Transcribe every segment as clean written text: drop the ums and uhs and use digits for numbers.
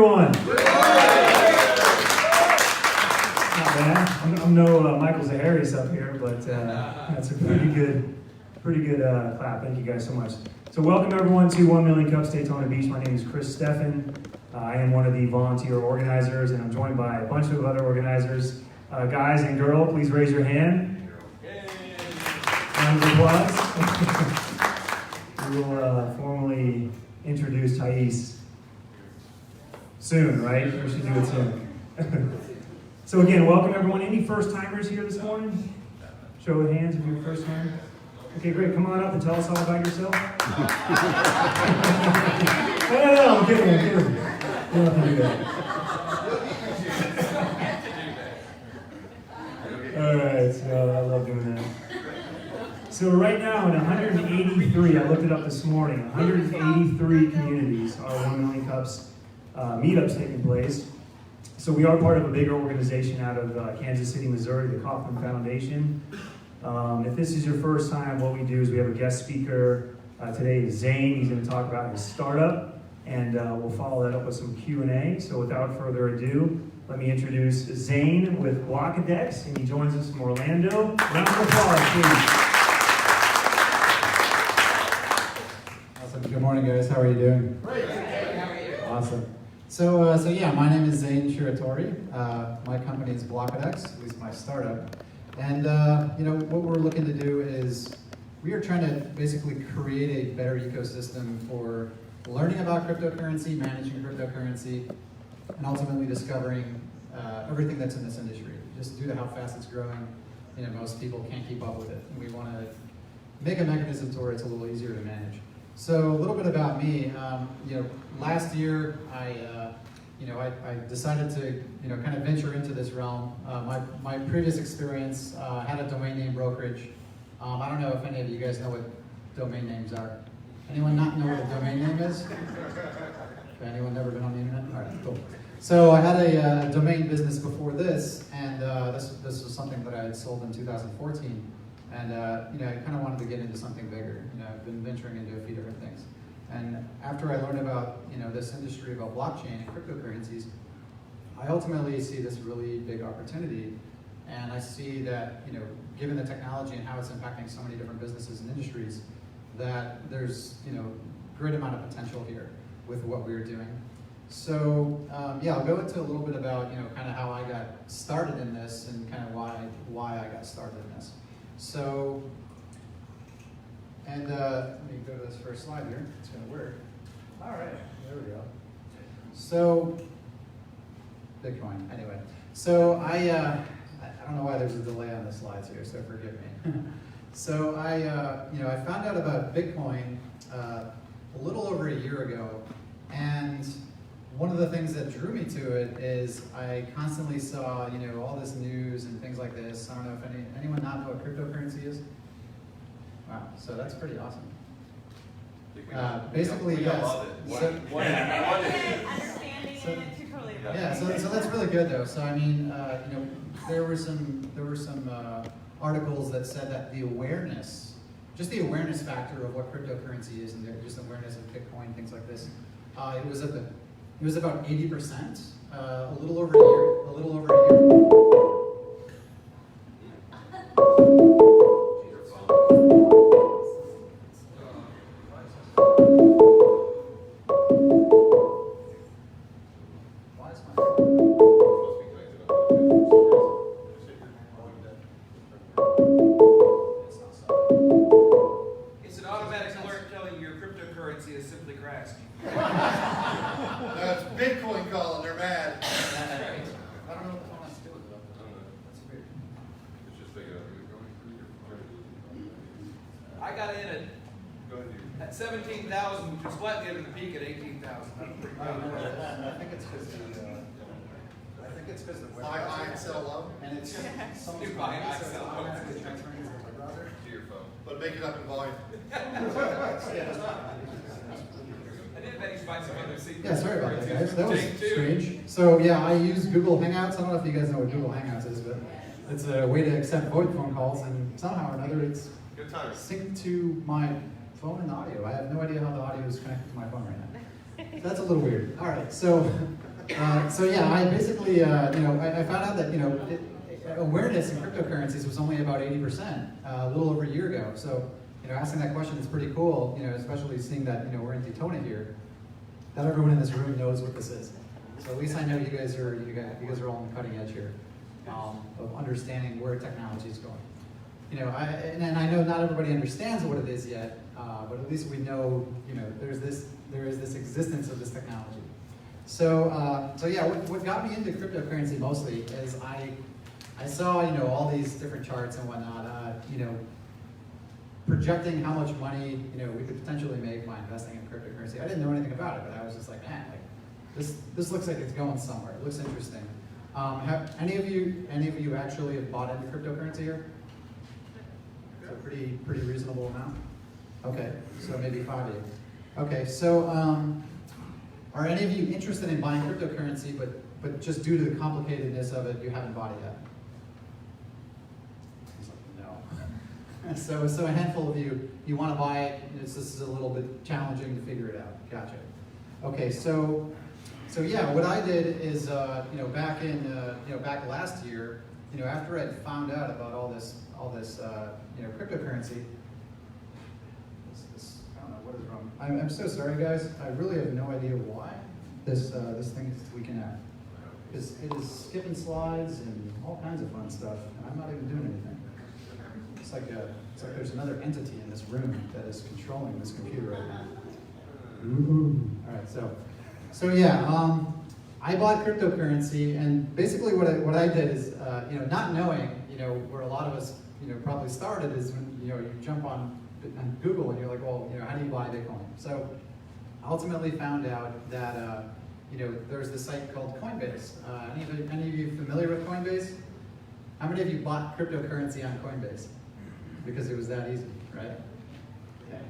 Everyone. Not bad. I'm no Michael Zaharias up here, but that's a pretty good clap. Thank you guys so much. So welcome everyone to 1 Million Cups Daytona Beach. My name is Chris Steffen. I am one of the volunteer organizers, and I'm joined by a bunch of other organizers. Guys and girl, please raise your hand. Round of applause. We will formally introduce Thais soon, right? We should do it soon. So again, welcome everyone. Any first-timers here this morning? Show of hands if you're a first-timer. Okay, great. Come on up and tell us all about yourself. No, I'm kidding. You don't have to do that. All right, so I love doing that. So right now in 183, I looked it up this morning, 183 communities are 1 Million Cups meetups taking place. So we are part of a bigger organization out of Kansas City, Missouri, the Kauffman Foundation. If this is your first time, what we do is we have a guest speaker. Today is Zane. He's going to talk about his startup, and we'll follow that up with some Q&A. So without further ado, let me introduce Zane with Blockidex, and he joins us from Orlando. Round of applause, please. Awesome. Good morning, guys. How are you doing? Great. How are you? Awesome. So yeah, my name is Zane Shiratori. My company is Blockidex, at least my startup. And what we're looking to do is we are trying to basically create a better ecosystem for learning about cryptocurrency, managing cryptocurrency, and ultimately discovering everything that's in this industry. Just due to how fast it's growing, most people can't keep up with it. And we want to make a mechanism to where it's a little easier to manage. So a little bit about me. Last year I decided to kind of venture into this realm. My previous experience had a domain name brokerage. I don't know if any of you guys know what domain names are. Anyone not know what a domain name is? Anyone never been on the internet? All right, cool. So I had a domain business before this, and this was something that I had sold in 2014. And I kind of wanted to get into something bigger. I've been venturing into a few different things. And after I learned about this industry, about blockchain and cryptocurrencies, I ultimately see this really big opportunity. And I see that given the technology and how it's impacting so many different businesses and industries, that there's great amount of potential here with what we're doing. So yeah, I'll go into a little bit about kind of how I got started in this and kind of why I got started in this. So, and let me go to this first slide here. It's going to work. All right, there we go. So, Bitcoin. Anyway, so I don't know why there's a delay on the slides here, so forgive me. So I found out about Bitcoin a little over a year ago, and one of the things that drew me to it is I constantly saw, all this news and things like this. I don't know if anyone not know what cryptocurrency is? Wow, so that's pretty awesome. Basically, yes. Yeah, so that's really good though. So I mean, there were some articles that said that the awareness factor of what cryptocurrency is, and just awareness of Bitcoin, things like this, it was about 80%, a little over a year. It's an automatic alert telling you your cryptocurrency has simply crashed. That's Bitcoin calling, they're mad. I don't know what the hell to do with it. That's weird. I got in at 17,000, which was flat the peak at 18,000. I think it's because the web Buy high and sell low, and it's You buy high, sell low. but make it up in volume. I did manage to find some other secrets. Yeah, sorry about that, guys. That was strange. So yeah, I use Google Hangouts. I don't know if you guys know what Google Hangouts is, but it's a way to accept VoIP phone calls, and somehow or another it's synced to my phone and the audio. I have no idea how the audio is connected to my phone right now. So that's a little weird. All right, so So yeah, I basically, I found out that, awareness in cryptocurrencies was only about 80%, a little over a year ago. So, asking that question is pretty cool, especially seeing that, we're in Daytona here, that everyone in this room knows what this is. So at least I know you guys are all on the cutting edge here of understanding where technology is going. And I know not everybody understands what it is yet, but at least we know, there is this existence of this technology. So yeah, what got me into cryptocurrency mostly is I saw, all these different charts and whatnot, projecting how much money, we could potentially make by investing in cryptocurrency. I didn't know anything about it, but I was just like, man, this looks like it's going somewhere. It looks interesting. Have any of you actually have bought into cryptocurrency here? A pretty reasonable amount. Okay, so maybe 5 of you. Okay, so are any of you interested in buying cryptocurrency, but just due to the complicatedness of it, you haven't bought it yet? He's like, no. So a handful of you want to buy it. This is a little bit challenging to figure it out. Gotcha. Okay, so yeah, what I did is, back last year, after I found out about all this, cryptocurrency. I don't know what is wrong. I'm so sorry, guys. I really have no idea why this thing is tweaking out. It is skipping slides and all kinds of fun stuff, and I'm not even doing anything. It's like there's another entity in this room that is controlling this computer right now. Ooh. All right, so yeah, I bought cryptocurrency, and basically what I did is, not knowing, where a lot of us, probably started is when, you jump on Google and you're like, well, how do you buy Bitcoin? So I ultimately found out that, there's this site called Coinbase. Any of you familiar with Coinbase? How many of you bought cryptocurrency on Coinbase? Because it was that easy, right? Yeah.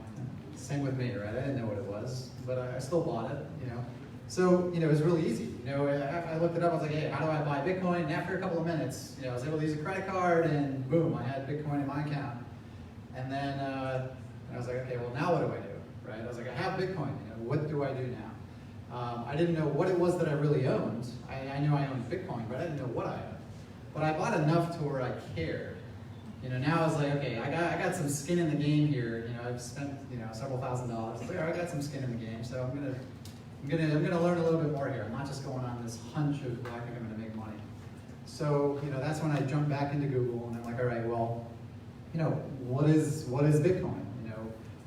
Same with me, right? I didn't know what it was, but I still bought it, So, it was really easy. I looked it up, I was like, hey, how do I buy Bitcoin? And after a couple of minutes, I was able to use a credit card, and boom, I had Bitcoin in my account. And then I was like, okay, well, now what do I do, right? I was like, I have Bitcoin, what do I do now? I didn't know what it was that I really owned. I knew I owned Bitcoin, but I didn't know what I owned. But I bought enough to where I cared. Now I was like, okay, I got some skin in the game here. I've spent, several $1,000s. I was like, all right, I got some skin in the game, so I'm gonna learn a little bit more here. I'm not just going on this hunch of, I think I'm gonna make money. So, that's when I jumped back into Google, and I'm like, all right, well, what is Bitcoin?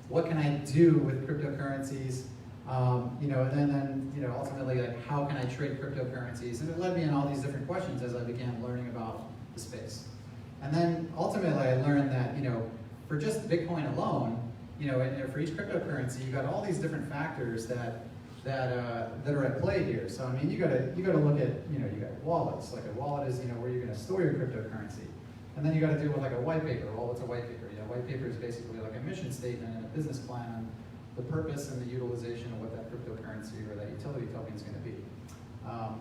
What can I do with cryptocurrencies? And then ultimately, like, how can I trade cryptocurrencies? And it led me in all these different questions as I began learning about the space. And then ultimately, I learned that, for just Bitcoin alone, and for each cryptocurrency, you've got all these different factors that are at play here. So I mean, you gotta look at, you got wallets. Like a wallet is, where you're gonna store your cryptocurrency. And then you gotta deal with like a white paper. Well, what's a white paper? White paper is basically like a mission statement and a business plan on the purpose and the utilization of what that cryptocurrency or that utility token is gonna be.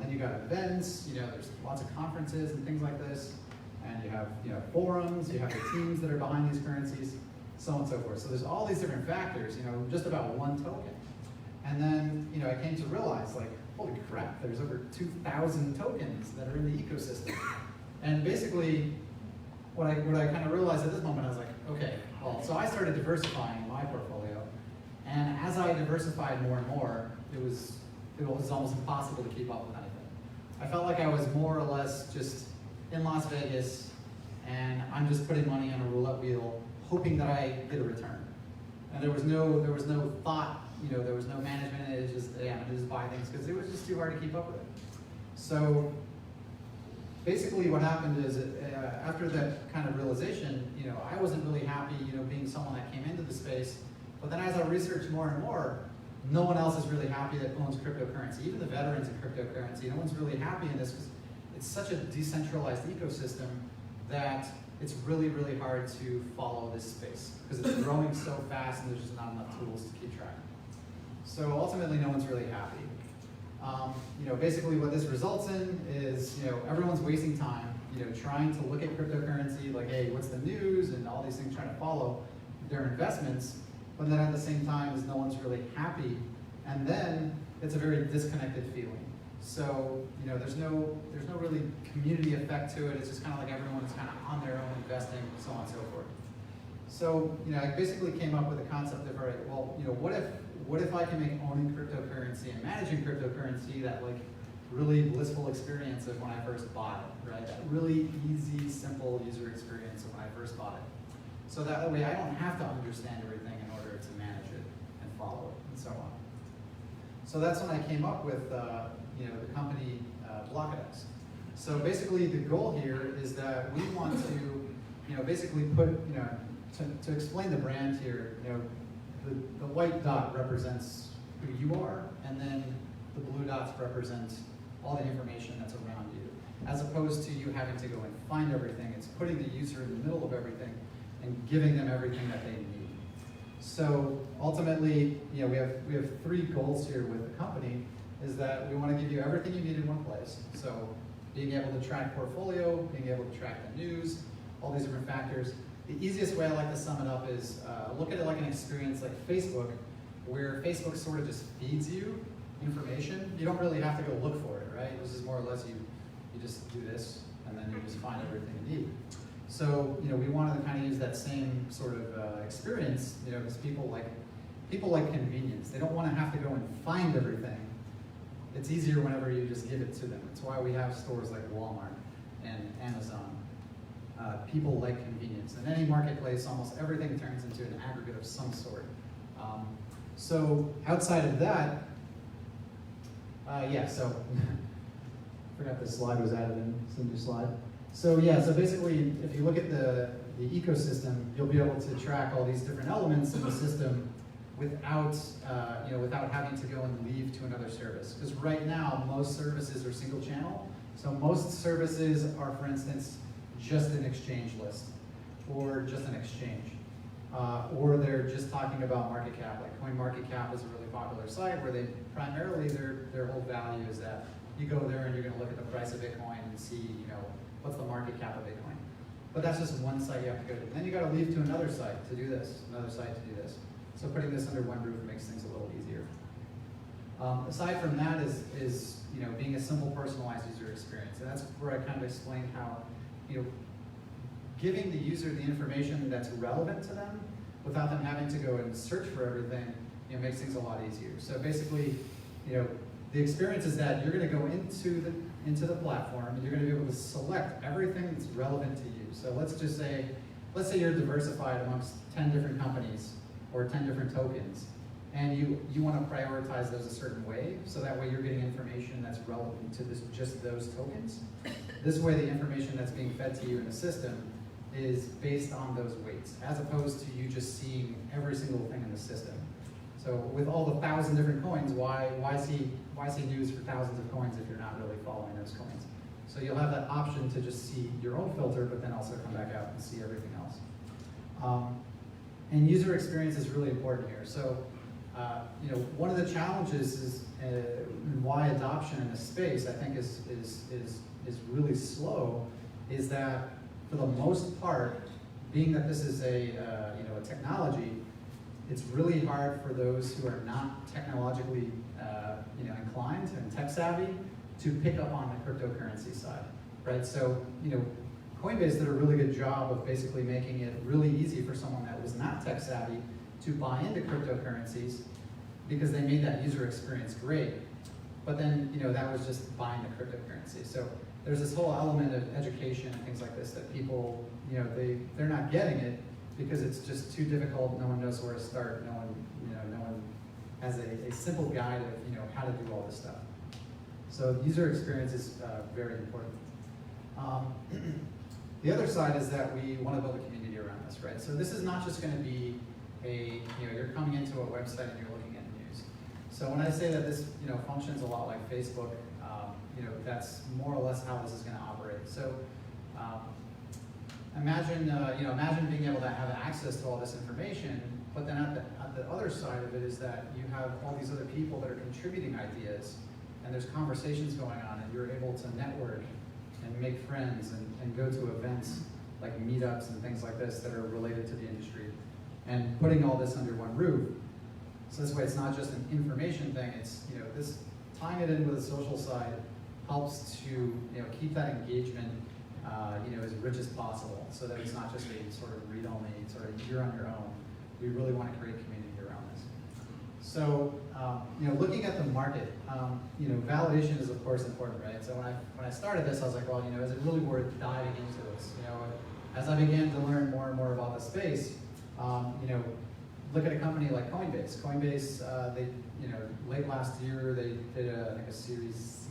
Then you got events, there's lots of conferences and things like this. And you have, forums, you have the teams that are behind these currencies, so on and so forth. So there's all these different factors, just about one token. And then, I came to realize, like, holy crap, there's over 2,000 tokens that are in the ecosystem. And basically, what I kind of realized at this moment, I was like, okay, well, so I started diversifying my portfolio. And as I diversified more and more, it was almost impossible to keep up with anything. I felt like I was more or less just in Las Vegas, and I'm just putting money on a roulette wheel, hoping that I get a return. And there was no thought, there was no management. It was just, yeah, I just buy things because it was just too hard to keep up with it. So basically, what happened is after that kind of realization, I wasn't really happy, being someone that came into the space. But then as I researched more and more, no one else is really happy that owns cryptocurrency. Even the veterans in cryptocurrency, no one's really happy in this because it's such a decentralized ecosystem that it's really, really hard to follow this space because it's growing so fast and there's just not enough tools to keep track. So ultimately, no one's really happy. Basically what this results in is, everyone's wasting time, trying to look at cryptocurrency, like, hey, what's the news, and all these things, trying to follow their investments, but then at the same time, no one's really happy, and then it's a very disconnected feeling. So, you know, there's no really community effect to it. It's just kind of like everyone's kind of on their own investing, so on and so forth. So, you know, I basically came up with a concept of, all right, well, you know, what if I can make owning cryptocurrency and managing cryptocurrency that like really blissful experience of when I first bought it, right? That really easy, simple user experience of when I first bought it. So that way I don't have to understand everything in order to manage it and follow it and so on. So that's when I came up with, you know, the company Blockidex. So basically the goal here is that we want to, you know, basically put, you know, to explain the brand here, you know, the white dot represents who you are, and then the blue dots represent all the information that's around you. As opposed to you having to go and find everything, it's putting the user in the middle of everything and giving them everything that they need. So ultimately, you know, we have three goals here with the company, is that we want to give you everything you need in one place. So being able to track portfolio, being able to track the news, all these different factors. The easiest way I like to sum it up is look at it like an experience like Facebook, where Facebook sort of just feeds you information. You don't really have to go look for it, right? This is more or less you just do this, and then you just find everything you need. So, you know, we wanted to kind of use that same sort of experience, you know, because people like convenience. They don't want to have to go and find everything. It's easier whenever you just give it to them. It's why we have stores like Walmart and Amazon. People like convenience. In any marketplace, almost everything turns into an aggregate of some sort. So outside of that, yeah, so forgot this slide was added in, it's a new slide. So yeah, so basically, if you look at the ecosystem, you'll be able to track all these different elements in the system without, you know, without having to go and leave to another service. Because right now, most services are single channel. So most services are, for instance, just an exchange list, or just an exchange. Or they're just talking about market cap. Like CoinMarketCap is a really popular site where they primarily, their whole value is that you go there and you're gonna look at the price of Bitcoin and see, you know, what's the market cap of Bitcoin. But that's just one site you have to go to. Then you gotta leave to another site to do this, another site to do this. So putting this under one roof makes things a little easier. Aside from that is you know, being a simple personalized user experience. And that's where I kind of explained how, you know, giving the user the information that's relevant to them without them having to go and search for everything, you know, makes things a lot easier. So basically, you know, the experience is that you're going to go into the platform and you're going to be able to select everything that's relevant to you. So let's say you're diversified amongst 10 different companies or 10 different tokens, and you want to prioritize those a certain way, so that way you're getting information that's relevant to just those tokens. This way the information that's being fed to you in the system is based on those weights, as opposed to you just seeing every single thing in the system. So with all the 1,000 different coins, why see news for thousands of coins if you're not really following those coins? So you'll have that option to just see your own filter, but then also come back out and see everything else. And user experience is really important here. So, you know, one of the challenges is why adoption in this space, I think, is really slow, is that for the most part, being that this is a you know, a technology, it's really hard for those who are not technologically you know, inclined and tech savvy to pick up on the cryptocurrency side, right? So, you know, Coinbase did a really good job of basically making it really easy for someone that was not tech savvy to buy into cryptocurrencies, because they made that user experience great. But then, you know, that was just buying the cryptocurrency. So there's this whole element of education and things like this that people, you know, they're not getting it because it's just too difficult. No one knows where to start. No one has a simple guide of, you know, how to do all this stuff. So user experience is very important. The other side is that we want to build a community around this, right? So this is not just going to be you know, you're coming into a website and you're looking at news. So when I say that this, you know, functions a lot like Facebook, you know, that's more or less how this is going to operate. So imagine being able to have access to all this information, but then at the other side of it is that you have all these other people that are contributing ideas, and there's conversations going on, and you're able to network and make friends and go to events like meetups and things like this that are related to the industry, and putting all this under one roof. So this way it's not just an information thing, it's, you know, this tying it in with the social side helps to keep that engagement as rich as possible, so that it's not just a sort of read-only, sort of you're on your own. We really want to create community around this. So, looking at the market, validation is of course important, right? So when I started this, I was like, well, is it really worth diving into this? As I began to learn more and more about the space, look at a company like Coinbase. Coinbase, they, late last year they did I think a Series C.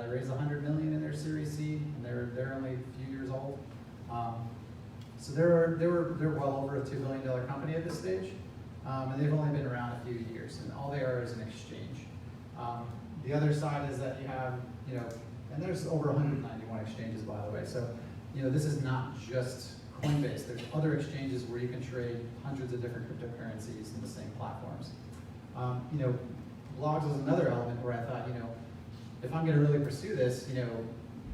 They raised $100 million in their Series C, and they're only a few years old. So they're well over a $2 billion company at this stage, and they've only been around a few years, and all they are is an exchange. The other side is that you have, and there's over 191 exchanges, by the way. So, this is not just Coinbase. There's other exchanges where you can trade hundreds of different cryptocurrencies in the same platforms. Blogs is another element where I thought, if I'm going to really pursue this,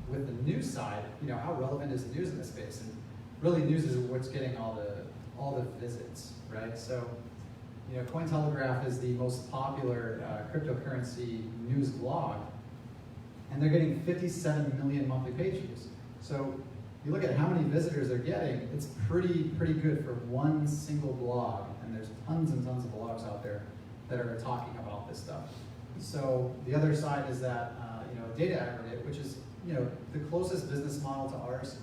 with the news side, how relevant is news in this space? And really, news is what's getting all the visits, right? So, Cointelegraph is the most popular cryptocurrency news blog, and they're getting 57 million monthly page views. So, you look at how many visitors they're getting, it's pretty good for one single blog, and there's tons and tons of blogs out there that are talking about this stuff. So the other side is that data aggregate, which is the closest business model to ours.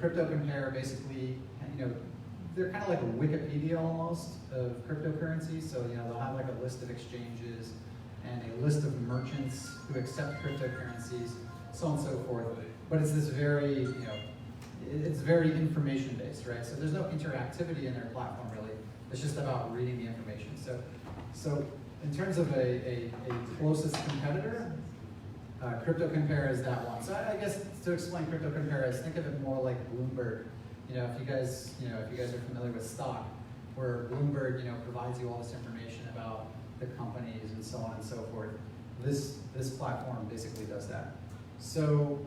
Crypto Compare basically, they're kind of like a Wikipedia almost of cryptocurrency. So they'll have like a list of exchanges and a list of merchants who accept cryptocurrencies, so on and so forth. But it's this very it's very information based, right? So there's no interactivity in their platform really. It's just about reading the information. So in terms of a closest competitor, Crypto Compare is that one. So I guess to explain Crypto Compare is think of it more like Bloomberg. If you guys are familiar with stock, where Bloomberg provides you all this information about the companies and so on and so forth. This platform basically does that. So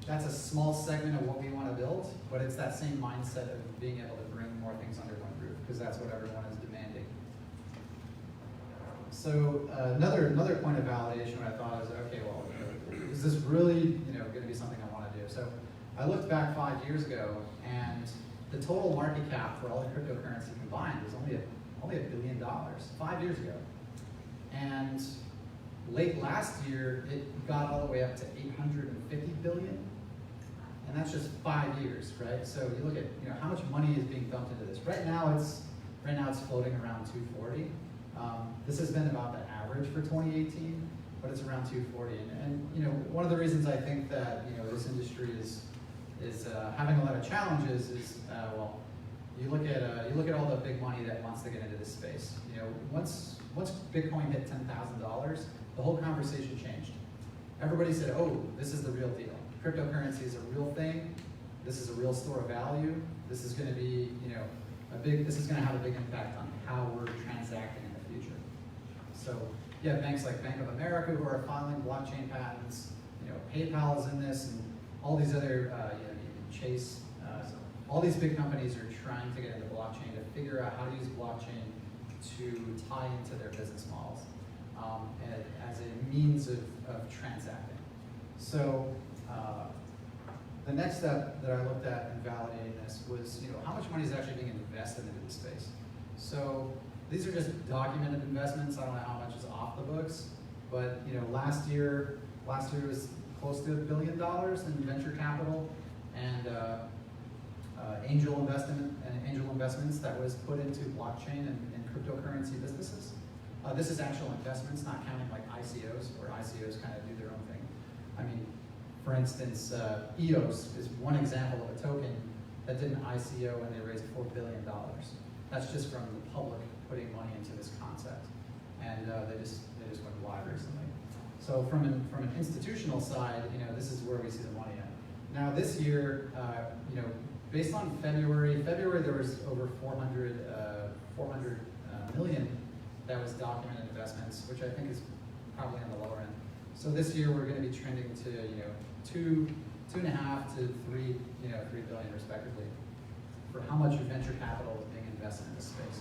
that's a small segment of what we want to build, but it's that same mindset of being able to bring more things under one roof, because that's what everyone is demanding. So another point of validation, what I thought is, okay, well, is this really going to be something I want to do? So I looked back 5 years ago, and the total market cap for all the cryptocurrency combined was only $1 billion 5 years ago. And late last year, it got all the way up to 850 billion, and that's just 5 years, right? So you look at how much money is being dumped into this. Right now it's floating around 240. This has been about the average for 2018, but it's around 240. And one of the reasons I think that this industry is having a lot of challenges is well, you look at all the big money that wants to get into this space. Once Bitcoin hit $10,000, the whole conversation changed. Everybody said, "Oh, this is the real deal. Cryptocurrency is a real thing. This is a real store of value. This is going to be this is going to have a big impact on how we're transacting in the future." So yeah, banks like Bank of America who are filing blockchain patents, PayPal is in this, and all these other, even Chase, all these big companies are trying to get into blockchain to figure out how to use blockchain to tie into their business models as a means of transacting. So the next step that I looked at in validating this was, how much money is actually being invested into this space. So these are just documented investments. I don't know how much is off the books, but last year was close to $1 billion in venture capital and angel investments that was put into blockchain and cryptocurrency businesses. This is actual investments, not counting like ICOs, where ICOs kind of do their own thing. I mean, for instance, EOS is one example of a token that did an ICO and they raised $4 billion. That's just from the public putting money into this concept, and they just went live recently. So from an institutional side, this is where we see the money at. Now this year, based on February there was over 400 million that was documented investments, which I think is probably on the lower end. So this year we're going to be trending to 2.5 to 3 billion respectively for how much venture capital is being invested in this space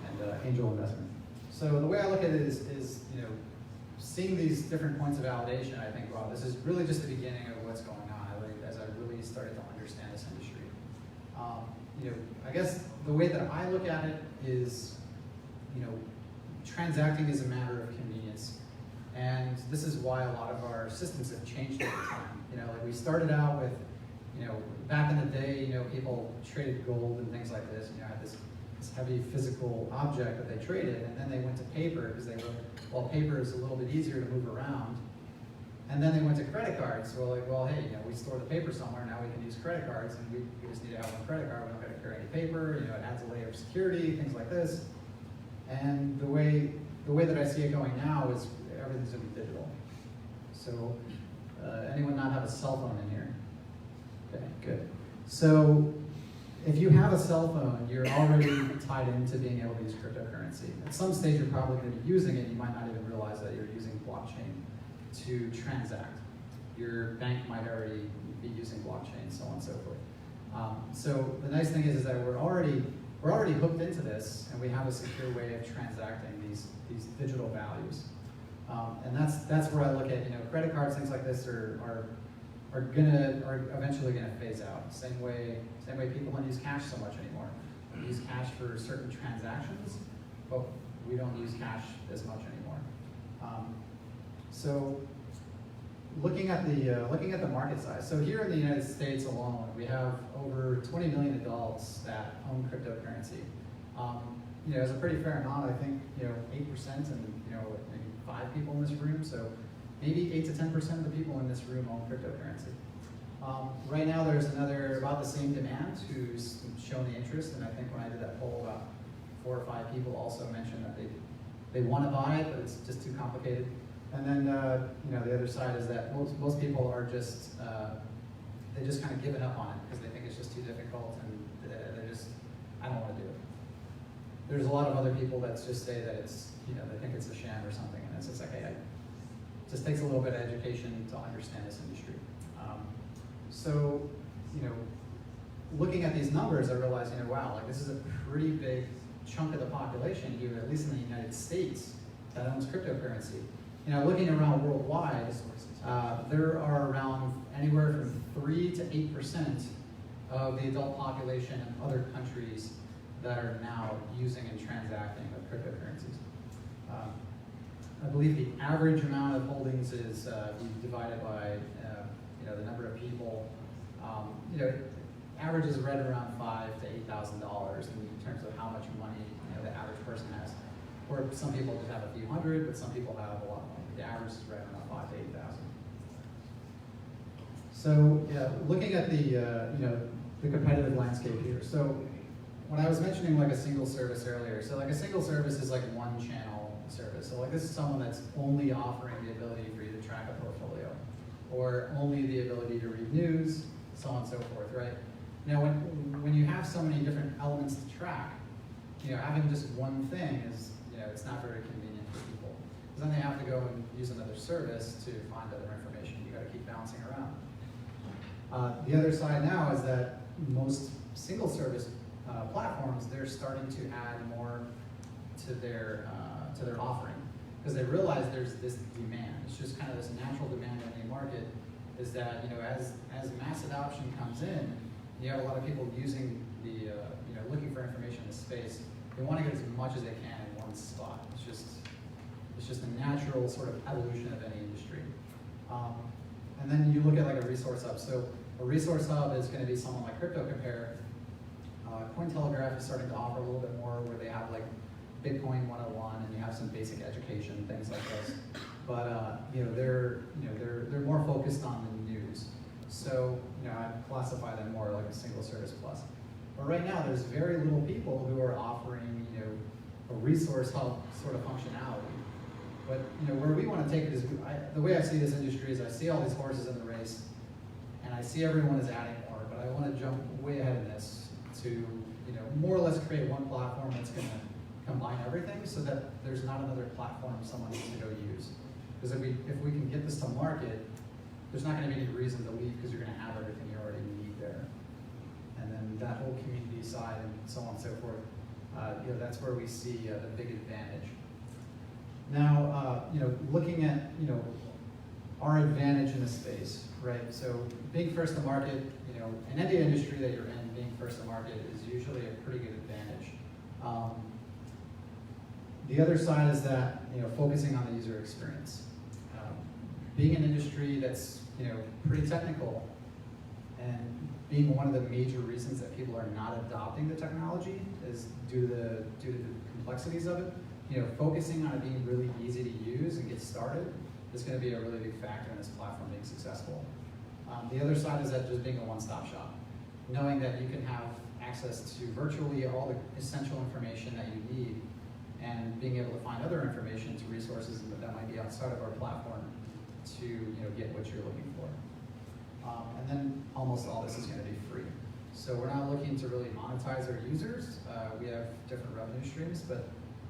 and angel investment. So the way I look at it is seeing these different points of validation, I think, wow, this is really just the beginning of what's going on as I really started to understand this industry. I guess the way that I look at it is, transacting is a matter of convenience. And this is why a lot of our systems have changed over time. Like we started out with, back in the day, people traded gold and things like this, had this heavy physical object that they traded, and then they went to paper because paper is a little bit easier to move around. And then they went to credit cards. So we're like, well, hey, we store the paper somewhere, now we can use credit cards, and we just need to have one credit card, we don't got to carry any paper, it adds a layer of security, things like this. And the way that I see it going now is everything's going to be digital. So, anyone not have a cell phone in here? Okay, good. So, if you have a cell phone, you're already tied into being able to use cryptocurrency. At some stage, you're probably going to be using it. You might not even realize that you're using blockchain to transact. Your bank might already be using blockchain, so on and so forth. So the nice thing is that we're already hooked into this, and we have a secure way of transacting these digital values. And that's where I look at credit cards, things like this are eventually gonna phase out. Same way people don't use cash so much anymore. We use cash for certain transactions, but we don't use cash as much anymore. So looking at the market size. So here in the United States alone, we have over 20 million adults that own cryptocurrency. It's a pretty fair amount. I think 8% and maybe 5 people in this room. So maybe 8 to 10% of the people in this room own cryptocurrency. Right now, there's about the same demand who's shown the interest, and I think when I did that poll, about 4 or 5 people also mentioned that they want to buy it, but it's just too complicated. And then the other side is that most people are just they just kind of given up on it because they think it's just too difficult, and they're just, I don't want to do it. There's a lot of other people that just say that it's they think it's a sham or something, and it's just like, hey, it just takes a little bit of education to understand this industry. So, looking at these numbers, I realized, wow, like this is a pretty big chunk of the population here, at least in the United States, that owns cryptocurrency. Looking around worldwide, there are around anywhere from 3 to 8% of the adult population in other countries that are now using and transacting with cryptocurrencies. I believe the average amount of holdings is divided by the number of people. Average is right around $5,000 to $8,000 in terms of how much money the average person has. Or some people just have a few hundred, but some people have a lot more. The average is right around 5,000 to 8,000. So looking at the competitive landscape here. So when I was mentioning like a single service earlier, so like a single service is like one channel service. So like this is someone that's only offering the ability for you to track a portfolio, or only the ability to read news, so on and so forth, right? Now when you have so many different elements to track, having just one thing is, it's not very convenient for people. Because then they have to go and use another service to find other information. You got to keep bouncing around. The other side now is that most single service platforms, they're starting to add more to their offering, because they realize there's this demand. It's just kind of this natural demand in the market. Is that as mass adoption comes in, you have a lot of people using the looking for information in the space. They want to get as much as they can in one spot. It's just a natural sort of evolution of any industry. And then you look at like a resource hub. So a resource hub is going to be someone like CryptoCompare. Cointelegraph is starting to offer a little bit more, where they have like Bitcoin 101, and you have some basic education, things like this. But they're more focused on the news. So I classify them more like a single service plus. But right now, there's very little people who are offering a resource hub sort of functionality. But where we want to take it is, the way I see this industry is I see all these horses in the race, and I see everyone is adding more. But I want to jump way ahead of this to more or less create one platform that's going to combine everything, so that there's not another platform someone needs to go use. Because if we can get this to market, there's not going to be any reason to leave, because you're going to have everything you already need there. And then that whole community side and so on and so forth, that's where we see the big advantage. Now, looking at, our advantage in this space, right? So being first to market, in any industry that you're in, being first to market is usually a pretty good advantage. The other side is that, focusing on the user experience. Being an industry that's, pretty technical, and being one of the major reasons that people are not adopting the technology is due to the complexities of it. Focusing on it being really easy to use and get started is going to be a really big factor in this platform being successful. The other side is that just being a one-stop shop, knowing that you can have access to virtually all the essential information that you need, and being able to find other information to resources that might be outside of our platform to get what you're looking for. And then almost all this is going to be free. So we're not looking to really monetize our users. We have different revenue streams, but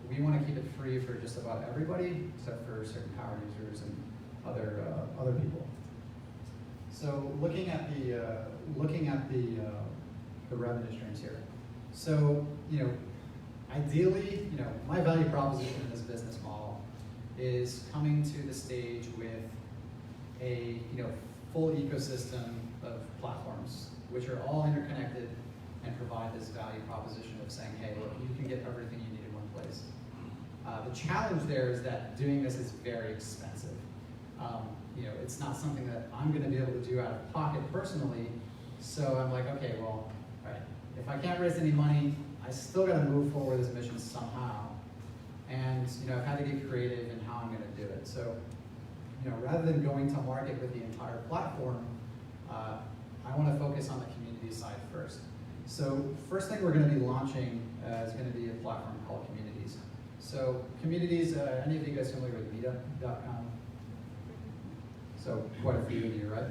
we want to keep it free for just about everybody, except for certain power users and other people. So looking at the revenue streams here. So ideally, my value proposition in this business model is coming to the stage with a full ecosystem of platforms, which are all interconnected and provide this value proposition of saying, hey, look, you can get everything you need in one place. The challenge there is that doing this is very expensive. It's not something that I'm going to be able to do out of pocket personally. So I'm like, okay, well, all right, if I can't raise any money, I still got to move forward this mission somehow. And I've had to get creative in how I'm going to do it. So rather than going to market with the entire platform, I want to focus on the community side first. So first thing we're going to be launching is going to be a platform called Communities. So Communities, any of you guys familiar with meetup.com? So quite a few of you, right?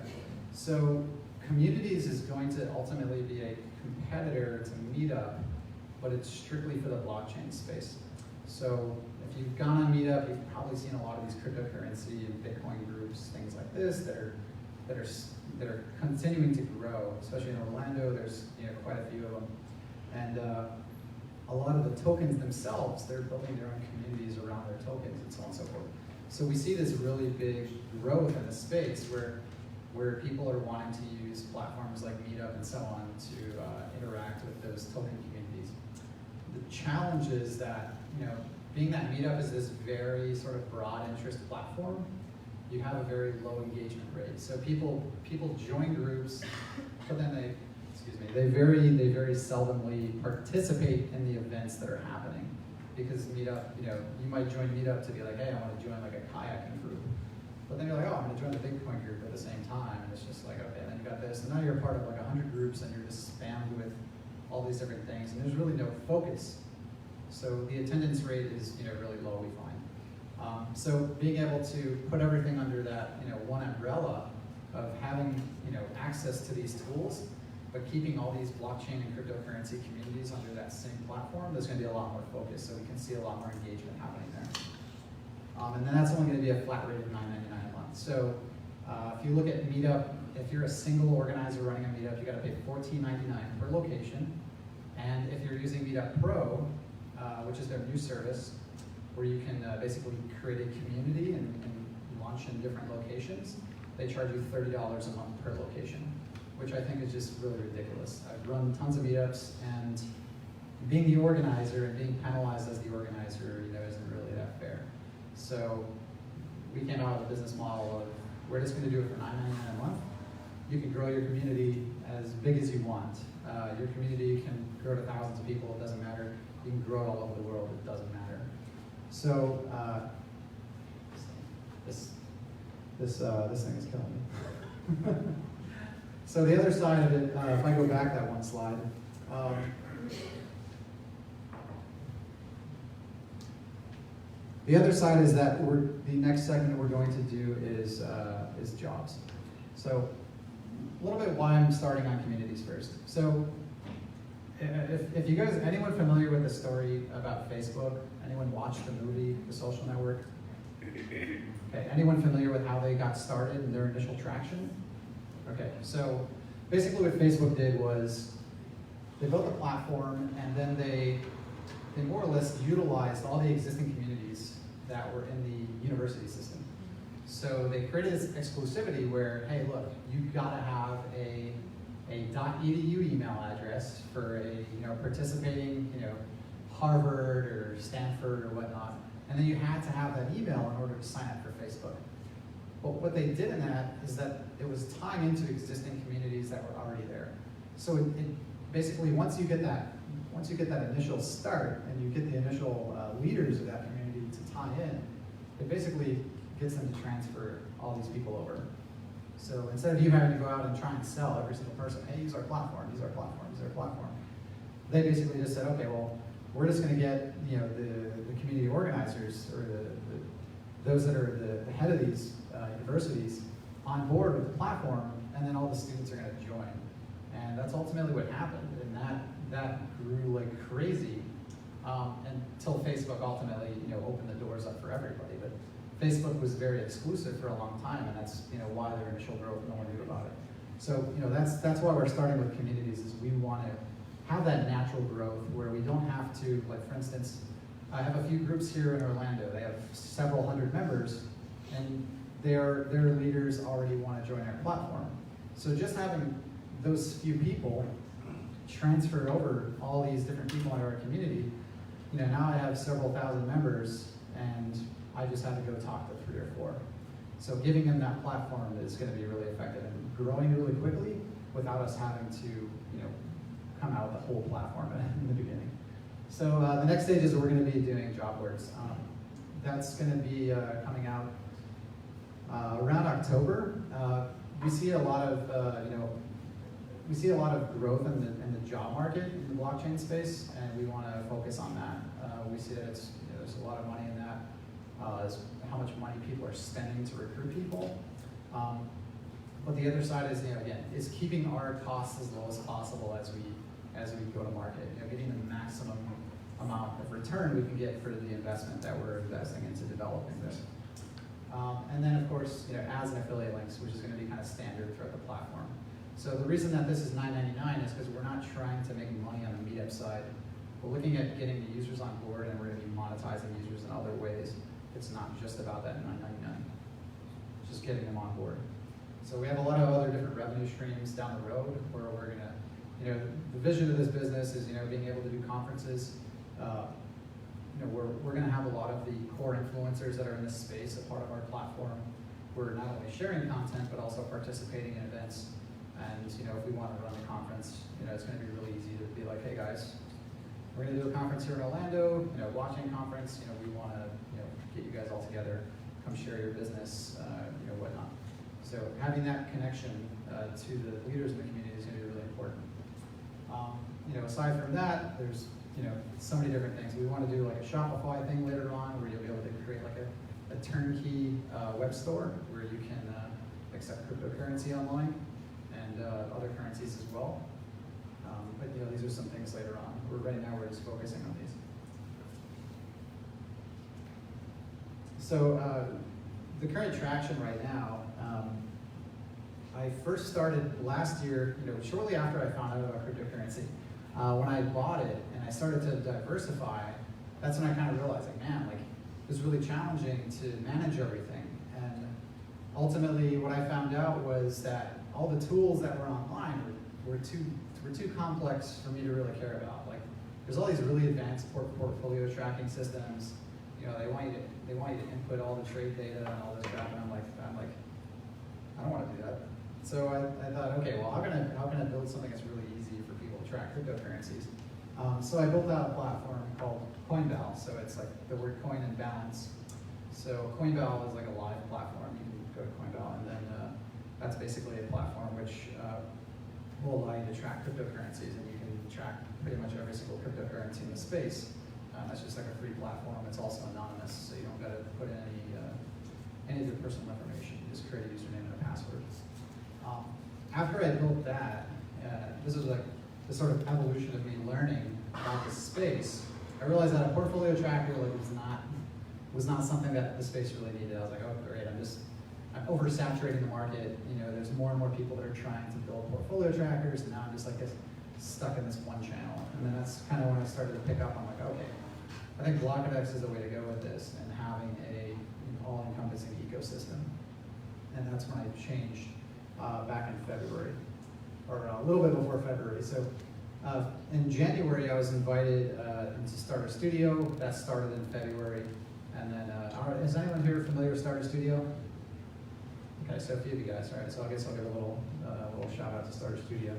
So Communities is going to ultimately be a competitor to Meetup, but it's strictly for the blockchain space. So if you've gone on Meetup, you've probably seen a lot of these cryptocurrency and Bitcoin groups, things like this, that are continuing to grow. Especially in Orlando, there's quite a few of them, and a lot of the tokens themselves, they're building their own communities around their tokens and so on and so forth. So we see this really big growth in this space where people are wanting to use platforms like Meetup and so on to interact with those token communities. The challenge is that, being that Meetup is this very sort of broad interest platform, you have a very low engagement rate. So people join groups, but then they very seldomly participate in the events that are happening. Because Meetup, you might join Meetup to be like, hey, I want to join like a kayaking group. But then you're like, oh, I'm going to join the Bitcoin group at the same time. And it's just like, okay, and then you got this. And now you're part of like 100 groups and you're just spammed with all these different things. And there's really no focus. So the attendance rate is really low, we find. So being able to put everything under that one umbrella of having access to these tools, but keeping all these blockchain and cryptocurrency communities under that same platform, there's going to be a lot more focus, so we can see a lot more engagement happening there. And then that's only going to be a flat rate of $9.99 a month. So if you look at Meetup, if you're a single organizer running a Meetup, you got to pay $14.99 per location. And if you're using Meetup Pro, which is their new service, where you can basically create a community and launch in different locations, they charge you $30 a month per location, which I think is just really ridiculous. I've run tons of meetups, and being the organizer and being penalized as the organizer, isn't really that fair. So we came out with a business model of we're just going to do it for $9.99 a month. You can grow your community as big as you want. Your community can grow to thousands of people. It doesn't matter. You can grow it all over the world. It doesn't matter. So this thing is killing me. So the other side of it, if I go back that one slide, the other side is that the next segment we're going to do is jobs. So a little bit why I'm starting on communities first. So if you guys, anyone familiar with the story about Facebook? Anyone watched the movie, The Social Network? Okay, anyone familiar with how they got started and their initial traction? Okay, so basically what Facebook did was they built a platform, and then they more or less utilized all the existing communities that were in the university system. So they created this exclusivity where, hey, look, you gotta have a .edu email address for a participating Harvard or Stanford or whatnot, and then you had to have that email in order to sign up for Facebook. But what they did in that is that it was tying into existing communities that were already there. So it basically once you get that initial start and you get the initial leaders of that community to tie in, it basically gets them to transfer all these people over. So instead of you having to go out and try and sell every single person, hey, use our platform, use our platform, use our platform, they basically just said, okay, well, we're just going to get the community organizers or those that are the head of these universities on board with the platform, and then all the students are going to join. And that's ultimately what happened, and that grew like crazy until Facebook ultimately opened the doors up for everybody. But Facebook was very exclusive for a long time, and that's why their initial growth, no one knew about it. So that's why we're starting with communities, is we want to have that natural growth where we don't have to, like for instance, I have a few groups here in Orlando. They have several hundred members, and their leaders already want to join our platform. So just having those few people transfer over all these different people in our community, now I have several thousand members, and I just had to go talk to 3 or 4. So giving them that platform is going to be really effective and growing really quickly without us having to, come out with the whole platform in the beginning. So the next stage is we're going to be doing job boards. That's going to be coming out around October. We see a lot of, growth in the job market in the blockchain space, and we want to focus on that. We see that there's a lot of money in that. Is how much money people are spending to recruit people. But the other side is, again, is keeping our costs as low as possible as we go to market. Getting the maximum amount of return we can get for the investment that we're investing into developing this. And then, of course, as an affiliate links, which is going to be kind of standard throughout the platform. So the reason that this is $9.99 is because we're not trying to make money on the meetup side. We're looking at getting the users on board, and we're going to be monetizing users in other ways. It's not just about that $9.99. It's just getting them on board. So we have a lot of other different revenue streams down the road where we're going to, the vision of this business is, being able to do conferences. We're going to have a lot of the core influencers that are in this space a part of our platform. We're not only sharing content, but also participating in events. And, if we want to run the conference, it's going to be really easy to be like, hey guys, we're going to do a conference here in Orlando, blockchain conference, we want to, get you guys all together, come share your business, whatnot. So having that connection to the leaders in the community is going to be really important. Aside from that, there's so many different things. We want to do like a Shopify thing later on, where you'll be able to create like a turnkey web store where you can accept cryptocurrency online and other currencies as well. But these are some things later on. Right now we're just focusing on these. So the current traction right now, I first started last year, shortly after I found out about cryptocurrency. When I bought it and I started to diversify, that's when I kind of realized, like, man, like, it was really challenging to manage everything. And ultimately, what I found out was that all the tools that were online were too complex for me to really care about. Like, there's all these really advanced portfolio tracking systems. They want you to input all the trade data and all this crap, and I'm like, I don't want to do that. So I thought, okay, well, how can I build something that's really easy for people to track cryptocurrencies? So I built out a platform called Coinbal. So it's like the word coin and balance. So Coinbal is like a live platform. You can go to Coinbal, and then that's basically a platform which will allow you to track cryptocurrencies, and you can track pretty much every single cryptocurrency in the space. That's just like a free platform. It's also anonymous, so you don't got to put in any of your personal information. You just create a username and a password. After I built that, this was like the sort of evolution of me learning about the space. I realized that a portfolio tracker was not something that the space really needed. I was like, oh great, I'm oversaturating the market. There's more and more people that are trying to build portfolio trackers, and now I'm just like stuck in this one channel. And then that's kind of when I started to pick up. I'm like, okay, I think Blockidex is the way to go with this and having an all-encompassing ecosystem. And that's when I changed back in February, or a little bit before February. So in January, I was invited into Starter Studio. That started in February. And then, is anyone here familiar with Starter Studio? Okay, so a few of you guys, all right, so I guess I'll give a little shout out to Starter Studio.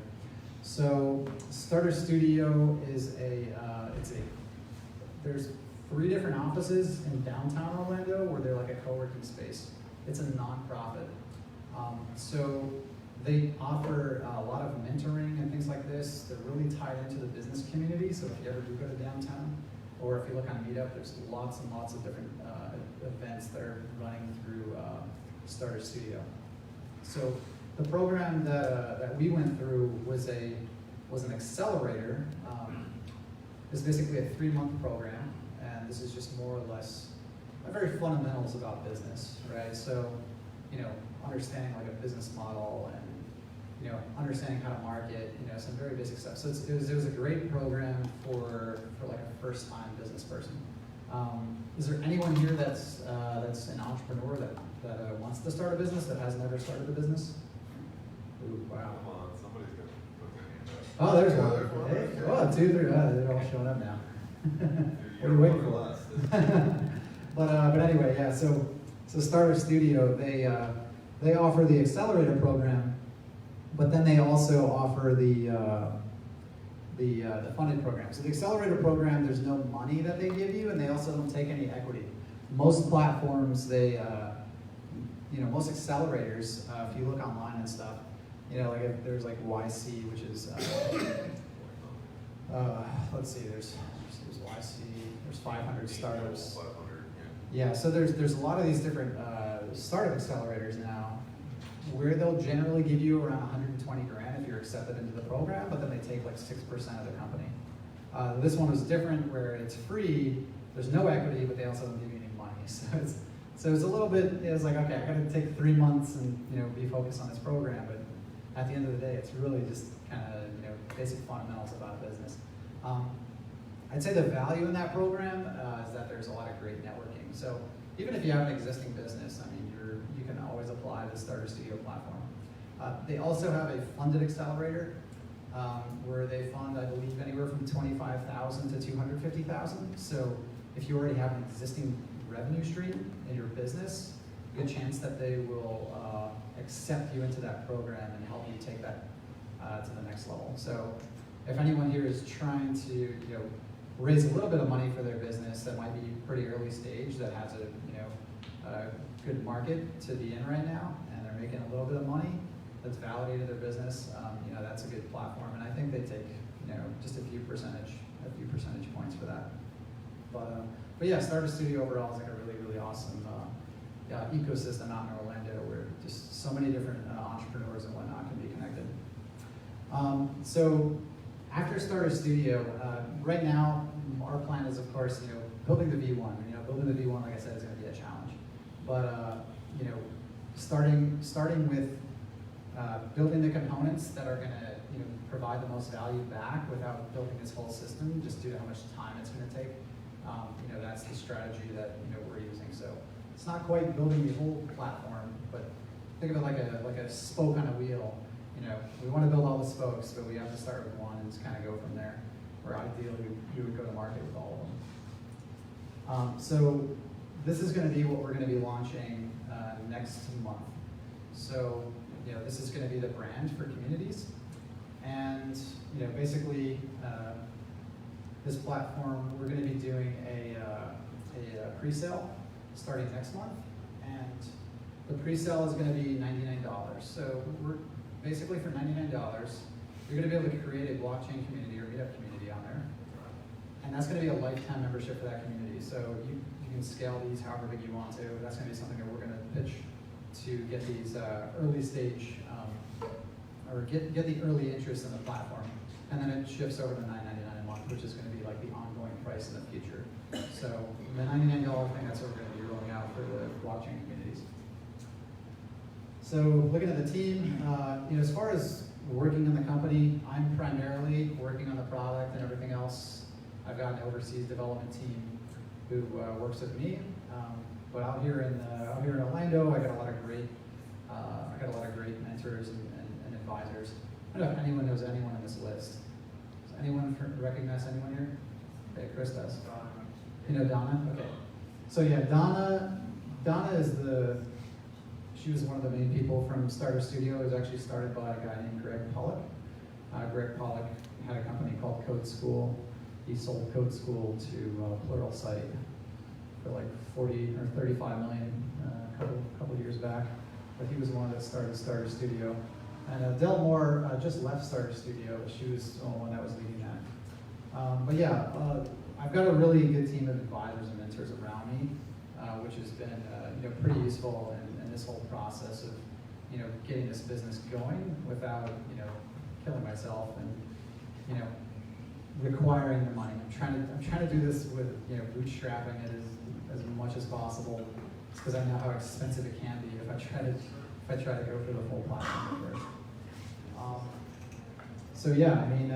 So Starter Studio is there's 3 different offices in downtown Orlando where they're like a co-working space. It's a nonprofit. So they offer a lot of mentoring and things like this. They're really tied into the business community, so if you ever do go to downtown, or if you look on Meetup, there's lots and lots of different events that are running through Starter Studio. So the program that we went through was an accelerator. It's basically a 3-month program, and this is just more or less very fundamentals about business, right? So, understanding like a business model and understanding how to market, some very basic stuff. So it was a great program for like a first-time business person. Is there anyone here that's an entrepreneur that wants to start a business that has never started a business? Ooh, wow. Come on, somebody's gonna put their hand up. Oh, there's Yeah, one. there's one Hey, right there. oh, 2, 3. Oh, they're all showing up now. What are you waiting for? But anyway, yeah. So Starter Studio, they offer the accelerator program, but then they also offer the funded program. So the accelerator program, there's no money that they give you, and they also don't take any equity. Most platforms, most accelerators, if you look online and stuff, like if there's like YC, which is, let's see, there's YC, there's 500 startups. 500, Yeah, so there's a lot of these different startup accelerators now, where they'll generally give you around 120 grand if you're accepted into the program, but then they take like 6% of the company. This one was different, where it's free, there's no equity, but they also don't give you any money. So it's a little bit, it's like, okay, I gotta take 3 months and be focused on this program, but at the end of the day, it's really just kind of basic fundamentals about business. I'd say the value in that program is that there's a lot of great networking. So even if you have an existing business, I mean, you can always apply the Starter Studio platform. They also have a funded accelerator where they fund, I believe, anywhere from $25,000 to $250,000. So if you already have an existing revenue stream in your business, good chance that they will accept you into that program and help you take that to the next level. So if anyone here is trying to raise a little bit of money for their business that might be pretty early stage, that has a good market to be in right now, and they're making a little bit of money, that's validated their business, that's a good platform, and I think they take just a few percentage points for that. But yeah, Starter Studio overall is like a really awesome ecosystem out in Orlando, where just so many different entrepreneurs and whatnot can be connected. So after Starter Studio, right now our plan is, of course, building the V1. Building the V1, like I said, is going to be a challenge. But starting with building the components that are going to provide the most value back without building this whole system, just due to how much time it's going to take. That's the strategy that we're using. So it's not quite building the whole platform, but think of it like a spoke on a wheel. We want to build all the spokes, but we have to start with one and just kind of go from there. Or ideally, we would go to market with all of them. So this is going to be what we're going to be launching next month. So this is going to be the brand for communities, and basically this platform, we're going to be doing a pre-sale starting next month, and the pre-sale is going to be $99. So we're basically, for $99, you're going to be able to create a blockchain community or meetup community on there. And that's going to be a lifetime membership for that community. So you can scale these however big you want to. That's going to be something that we're going to pitch to get these early stage, or get the early interest in the platform. And then it shifts over to $9.99 a month, which is going to be like the ongoing price in the future. So the $99 thing, that's what we're going to be rolling out for the blockchain communities. So looking at the team, as far as working in the company, I'm primarily working on the product and everything else. I've got an overseas development team who works with me. But out here in Orlando, I got a lot of great mentors and advisors. I don't know if anyone knows anyone on this list. Does anyone recognize anyone here? Okay, Chris does. You know Donna? Okay. So yeah, Donna is she was one of the main people from Starter Studio. It was actually started by a guy named Greg Pollock. Greg Pollock had a company called Code School. He sold Code School to Pluralsight for like 40 or 35 million a couple years back. But he was the one that started Starter Studio. And Del Moore just left Starter Studio. She was the one that was leading that. But yeah, I've got a really good team of advisors and mentors around me, which has been pretty useful in this whole process of getting this business going without killing myself and requiring the money. I'm trying to do this with bootstrapping it as much as possible, because I know how expensive it can be if I try to go for the full platform first. So yeah, I mean.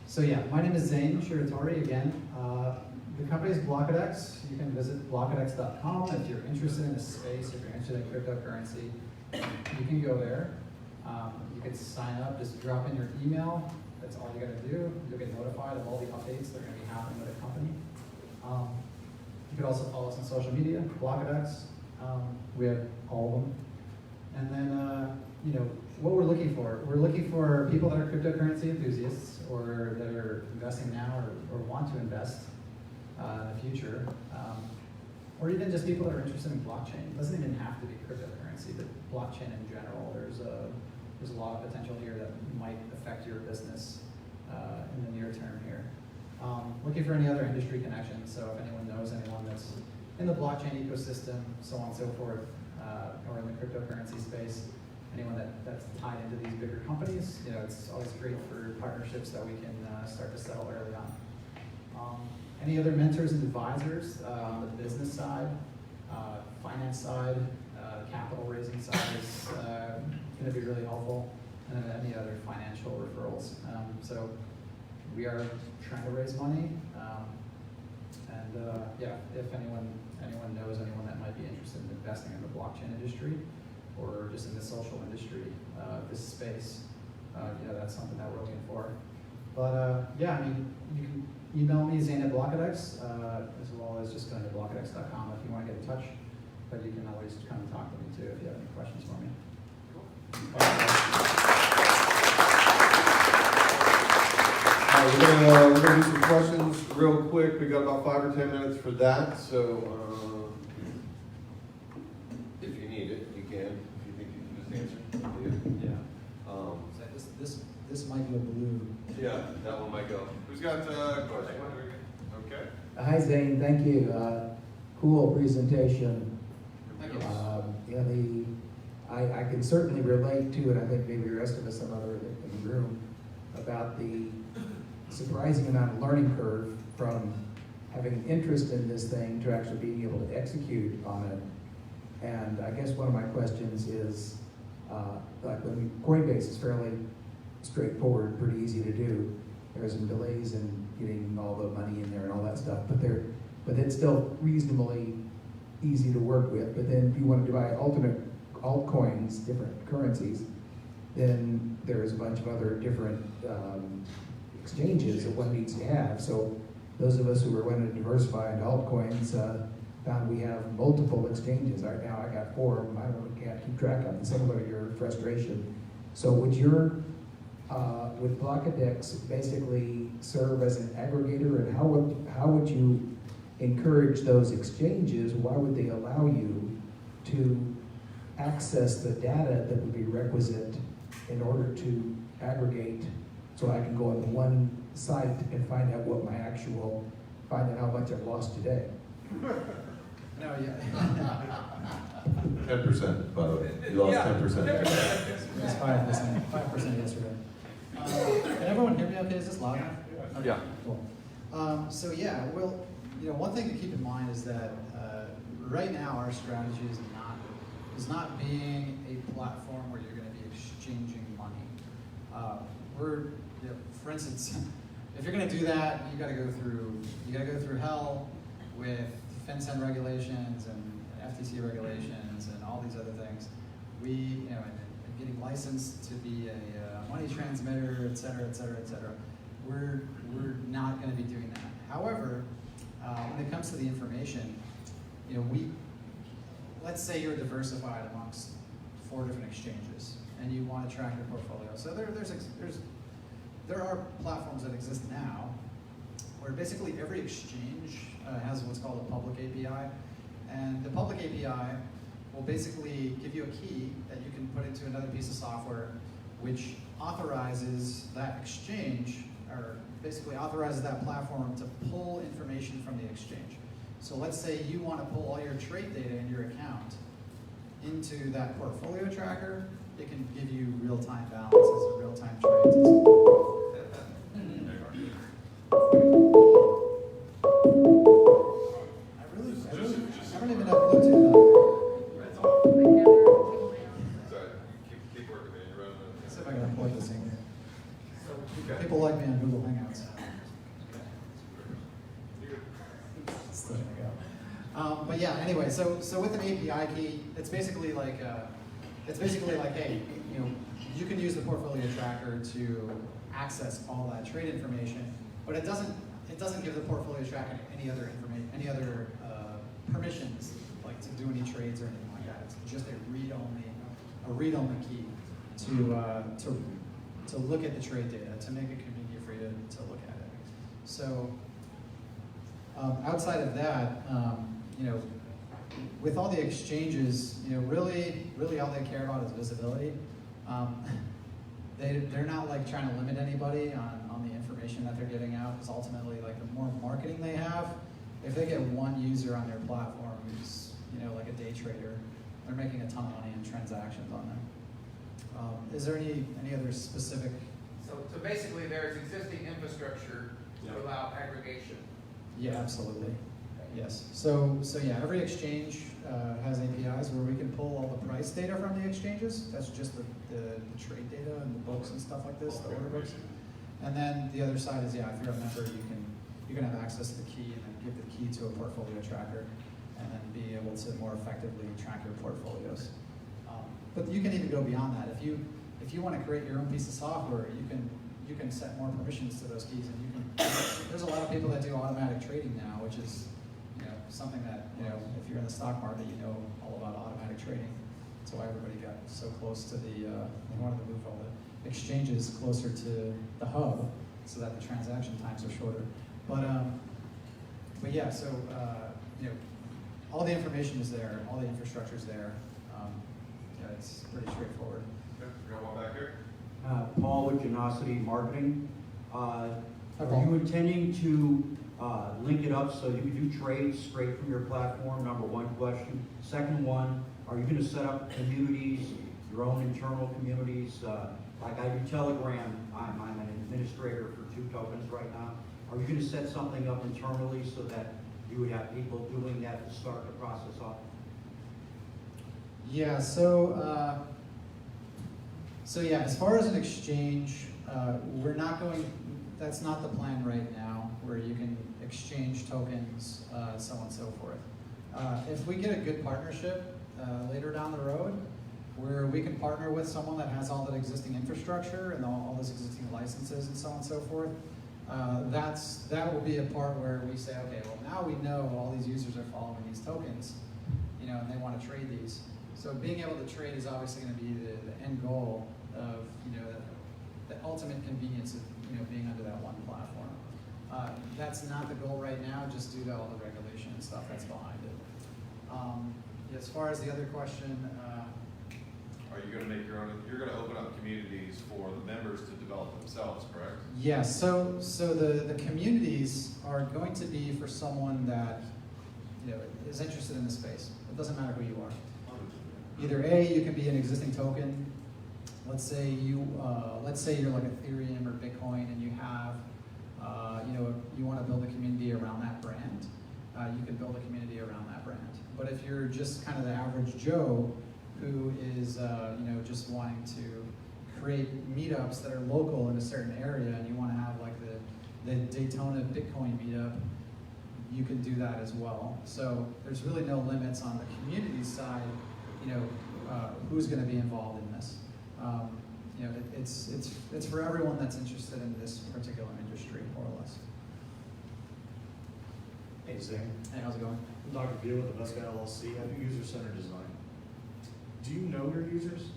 So yeah, my name is Zane Shiratori again. The company is Blockidex. You can visit blockidex.com if you're interested in this space, if you're interested in cryptocurrency, you can go there. You can sign up, just drop in your email. That's all you gotta do. You'll get notified of all the updates that are gonna be happening with the company. You can also follow us on social media, Blockidex. We have all of them. And then, what we're looking for people that are cryptocurrency enthusiasts or that are investing now or want to invest in the future, or even just people that are interested in blockchain. It doesn't even have to be cryptocurrency, but blockchain in general. There's a lot of potential here that might affect your business in the near term here. Looking for any other industry connections, so if anyone knows anyone that's in the blockchain ecosystem, so on and so forth, or in the cryptocurrency space, anyone that's tied into these bigger companies, it's always great for partnerships that we can start to settle early on. Any other mentors and advisors on the business side, finance side, capital raising side is going to be really helpful, and then any other financial referrals. So we are trying to raise money, and yeah, if anyone knows anyone that might be interested in investing in the blockchain industry or just in the social industry, this space, that's something that we're looking for. But yeah, I mean, you can email me, Zane at Blockidex, as well as just going to blockidex.com if you want to get in touch. But you can always come and talk to me too if you have any questions for me. All right, we're gonna do some questions real quick. We got about 5 or 10 minutes for that. So if you need it, you can. If you think you can just answer. Yeah. This might be a blue. Yeah, that one might go. Who's got a question? Okay. Hi Zane, thank you. Cool presentation. Thank you. I can certainly relate to it. I think maybe the rest of us, some other in the room, about the surprising amount of learning curve from having interest in this thing to actually being able to execute on it. And I guess one of my questions is, Coinbase is fairly straightforward, pretty easy to do. There's some delays in getting all the money in there and all that stuff, but it's still reasonably easy to work with. But then if you wanted to buy alternate altcoins, different currencies, then there's a bunch of other different exchanges that one needs to have. So those of us who are wanting to diversify into altcoins found we have multiple exchanges. Right now I got 4 of them. I can't keep track of them. Similar to your frustration. So would Blockidex basically serve as an aggregator, and how would you encourage those exchanges? Why would they allow you to access the data that would be requisite in order to aggregate, so I can go on one site and find out how much I've lost today? No, yeah. 10%, by the way. You lost 10%. It's 5% yesterday. Can everyone hear me okay? Is this loud enough? Okay, Yeah. Cool. So yeah, well, one thing to keep in mind is that right now our strategy is not being a platform where you're going to be exchanging money. For instance, if you're going to do that, you got to go through hell with FinCEN regulations and FTC regulations and all these other things. And getting licensed to be a money transmitter, et cetera, et cetera, et cetera. We're not going to be doing that. However, when it comes to the information, let's say you're diversified amongst 4 different exchanges, and you want to track your portfolio. So there are platforms that exist now where basically every exchange has what's called a public API, and the public API will basically give you a key that you can put into another piece of software, which authorizes that exchange, or basically authorizes that platform to pull information from the exchange. So let's say you want to pull all your trade data in your account into that portfolio tracker. It can give you real-time balances and real-time trades. I don't even have Bluetooth on. Sorry, keep working, man. You're running. Let's see if I can plug this in here. People like me on Google Hangouts. Still gonna go. But yeah, anyway, so with an API key, it's basically like hey, you can use the portfolio tracker to access all that trade information, but it doesn't give the portfolio tracker any other permissions, like to do any trades or anything like that. It's just a read-only key to look at the trade data, to make it convenient for you to look at it. So outside of that, with all the exchanges, really all they care about is visibility. They're not like trying to limit anybody on the information that they're getting out, because ultimately, like, the more marketing they have, if they get one user on their platform who's like a day trader, they're making a ton of money in transactions on there. Is there any other specific? So basically there's existing infrastructure to allow aggregation. Yeah, absolutely. Yes. So yeah, every exchange has APIs where we can pull all the price data from the exchanges. That's just the trade data and the books and stuff like this, the order books. And then the other side is, if you're a member, you can have access to the key and then give the key to a portfolio tracker, and then be able to more effectively track your portfolios. But you can even go beyond that. If you want to create your own piece of software, you can set more permissions to those keys, and there's a lot of people that do automatic trading now, which is something that if you're in the stock market, all about automatic trading. That's why everybody got so close to they wanted to move all the exchanges closer to the hub so that the transaction times are shorter. But yeah, so all the information is there, all the infrastructure is there. It's pretty straightforward. Okay, we got one back here. Paul with Genosity Marketing. Are Paul. you intending to link it up so you can do trades straight from your platform? Number one question. Second one, are you going to set up communities, your own internal communities? Like I do Telegram, I'm an administrator for 2 tokens right now. Are you going to set something up internally so that you would have people doing that to start the process off? Yeah, so yeah, as far as an exchange, that's not the plan right now, where you can exchange tokens, so on and so forth. If we get a good partnership later down the road, where we can partner with someone that has all that existing infrastructure and all those existing licenses and so on and so forth, that will be a part where we say, okay, well, now we know all these users are following these tokens, and they want to trade these. So being able to trade is obviously going to be the end goal of the ultimate convenience of being under that one platform. That's not the goal right now, just due to all the regulation and stuff that's behind it. As far as the other question, Are you going to make your own? You're going to open up communities for the members to develop themselves, correct? yes. So the communities are going to be for someone that is interested in the space. It doesn't matter who you are. Either A, you can be an existing token. Let's say you're like Ethereum or Bitcoin, and you have, you want to build a community around that brand. You can build a community around that brand. But if you're just kind of the average Joe who is, just wanting to create meetups that are local in a certain area, and you want to have like the Daytona Bitcoin meetup, you can do that as well. So there's really no limits on the community side, who's going to be involved in this. It's for everyone that's interested in this particular industry, more or less. Hey Zane, Hey, how's it going? I'm Dr. Beal with the Best Guy LLC. I do user-centered design. Do you know your users?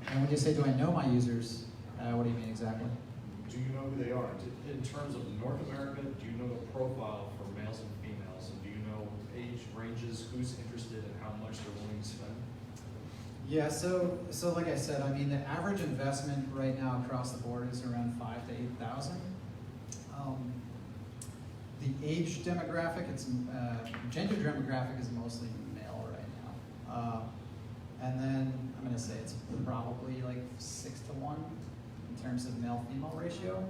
And when you say, do I know my users, what do you mean exactly? Do you know who they are? In terms of North America, do you know the profile for males and females? And do you know age ranges, who's interested and how much they're willing to spend? Yeah, so like I said, I mean, the average investment right now across the board is around 5,000 to 8,000. The age demographic, gender demographic is mostly male right now. And then I'm gonna say it's probably like 6 to 1 in terms of male-female ratio.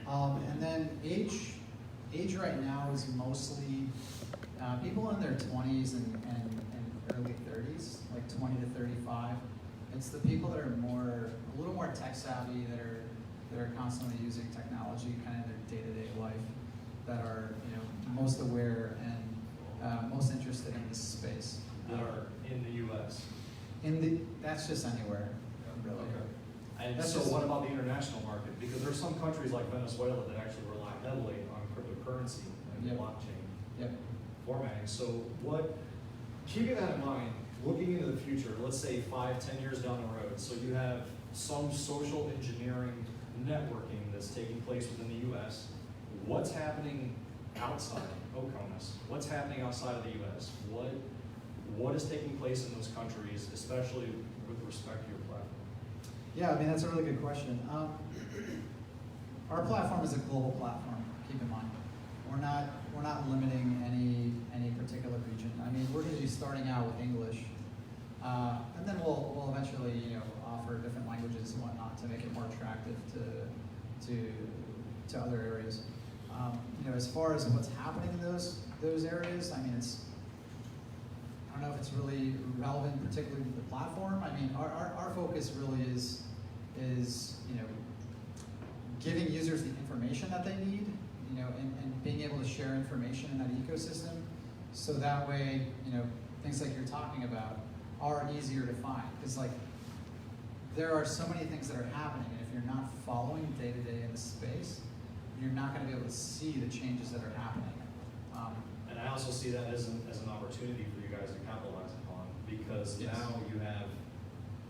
And then age right now is mostly people in their 20s and early 30s, like 20 to 35. It's the people that are a little more tech savvy, that are constantly using technology kind of in their day-to-day life, that are most aware and most interested in this space. That are in the U.S.? That's just anywhere, really. Okay. And That's so just- what about the international market? Because there are some countries like Venezuela that actually rely heavily on cryptocurrency and Yep. blockchain Yep. formatting. So keeping that in mind, looking into the future, let's say 5-10 years down the road, so you have some social engineering networking that's taking place within the U.S. What's happening outside OCONUS? What's happening outside of the U.S.? What is taking place in those countries, especially with respect to your platform? Yeah, I mean, that's a really good question. Our platform is a global platform, keep in mind. We're not limiting any particular region. I mean, we're going to be starting out with English, and then we'll eventually offer different languages and whatnot to make it more attractive to other areas. As far as what's happening in those areas, I mean, I don't know if it's really relevant, particularly to the platform. I mean, our focus really is giving users the information that they need, and being able to share information in that ecosystem, so that way, things like you're talking about are easier to find. Because there are so many things that are happening, and if you're not following day to day in the space, you're not going to be able to see the changes that are happening. And I also see that as an opportunity for you guys to capitalize upon, because Yes. now you have,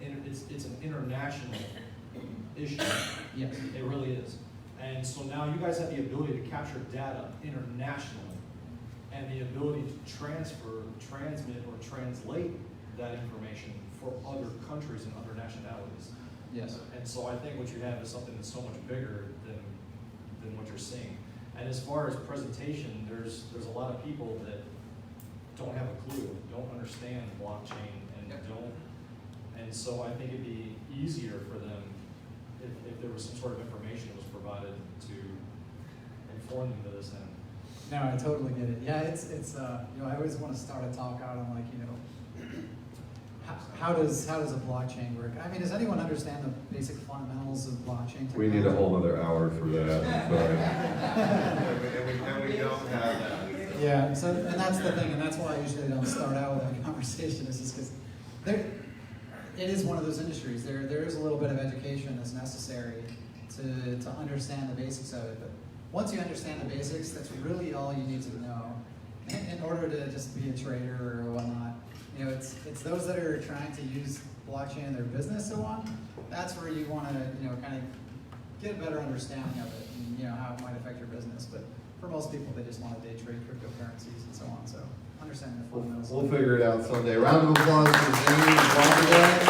it's an international issue. Yes. It really is. And so now you guys have the ability to capture data internationally, and the ability to transfer, transmit, or translate that information for other countries and other nationalities. Yes. And so I think what you have is something that's so much bigger than what you're seeing. And as far as presentation, there's a lot of people that don't have a clue, don't understand blockchain, and so I think it'd be easier for them if there was some sort of information that was provided to inform them to this end. No, I totally get it. Yeah, it's I always want to start a talk out on how does a blockchain work? I mean, does anyone understand the basic fundamentals of blockchain technology? We need a whole other hour for that, I'm sorry. And we don't have that. Yeah, so, and that's the thing, and that's why I usually don't start out with a conversation, is just because it is one of those industries. There is a little bit of education that's necessary to understand the basics of it, but once you understand the basics, that's really all you need to know in order to just be a trader or whatnot. It's those that are trying to use blockchain in their business so on, that's where you want to, kind of get a better understanding of it and, how it might affect your business. But for most people, they just want to day trade cryptocurrencies and so on. So understanding the fundamentals. We'll figure it out someday. Round of applause for Zane and Blockidex.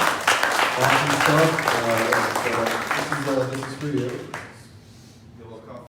Awesome stuff. This is for you.